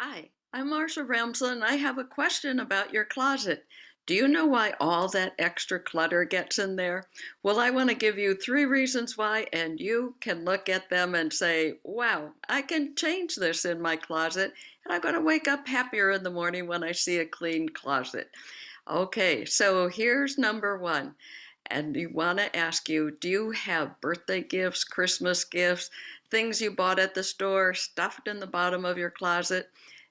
Hi, I'm Marsha Ramsland and I have a question about your closet. Do you know why all that extra clutter gets in there? Well, I want to give you three reasons why, and you can look at them and say, wow, I can change this in my closet, and I'm going to wake up happier in the morning when I see a clean closet. Okay, so here's number one. And you want to ask you, do you have birthday gifts, Christmas gifts, things you bought at the store stuffed in the bottom of your closet?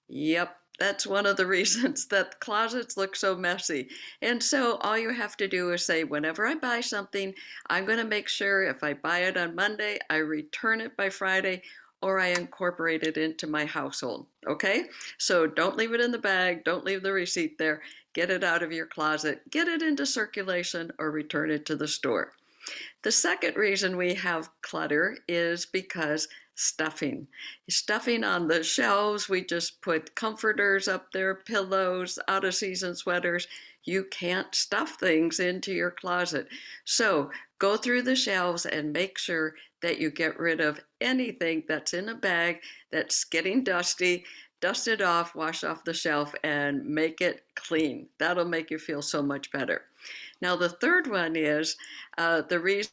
Yep, that's one of the reasons that closets look so messy. And so all you have to do is say, whenever I buy something, I'm going to make sure if I buy it on Monday, I return it by Friday or I incorporate it into my household. Okay? So don't leave it in the bag, don't leave the receipt there. Get it out of your closet, get it into circulation, or return it to the store. The second reason we have clutter is because stuffing. Stuffing on the shelves, we just put comforters up there, pillows, out of season sweaters. You can't stuff things into your closet. So go through the shelves and make sure that you get rid of anything that's in a bag that's getting dusty. Dust it off, wash off the shelf, and make it clean. That'll make you feel so much better. Now, the third one is the reason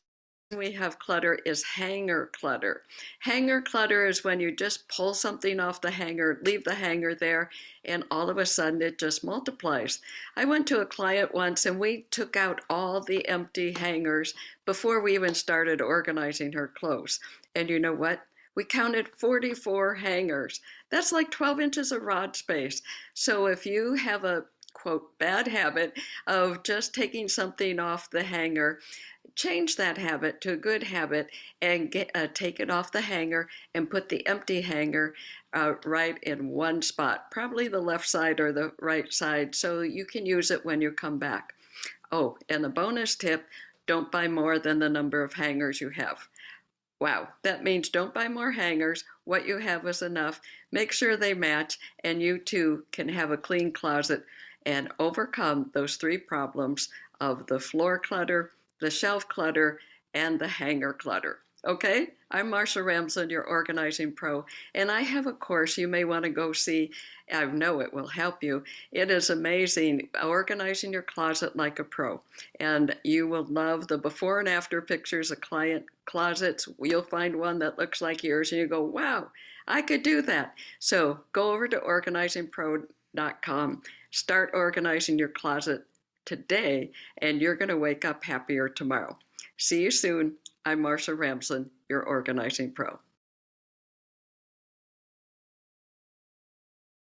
we have clutter is hanger clutter. Hanger clutter is when you just pull something off the hanger, leave the hanger there, and all of a sudden it just multiplies. I went to a client once and we took out all the empty hangers before we even started organizing her clothes. And you know what? We counted 44 hangers. That's like 12 inches of rod space. So if you have a quote bad habit of just taking something off the hanger, change that habit to a good habit and take it off the hanger and put the empty hanger right in one spot, probably the left side or the right side, so you can use it when you come back. Oh, and the bonus tip, don't buy more than the number of hangers you have. Wow, that means don't buy more hangers. What you have is enough. Make sure they match, and you too can have a clean closet and overcome those three problems of the floor clutter, the shelf clutter, and the hanger clutter. Okay, I'm Marsha Ramsland, your organizing pro, and I have a course you may want to go see. I know it will help you. It is amazing, organizing your closet like a pro, and you will love the before and after pictures of client closets. You'll find one that looks like yours, and you go, wow, I could do that. So go over to organizingpro.com, start organizing your closet today, and you're going to wake up happier tomorrow. See you soon. I'm Marsha Ramsland, your organizing pro.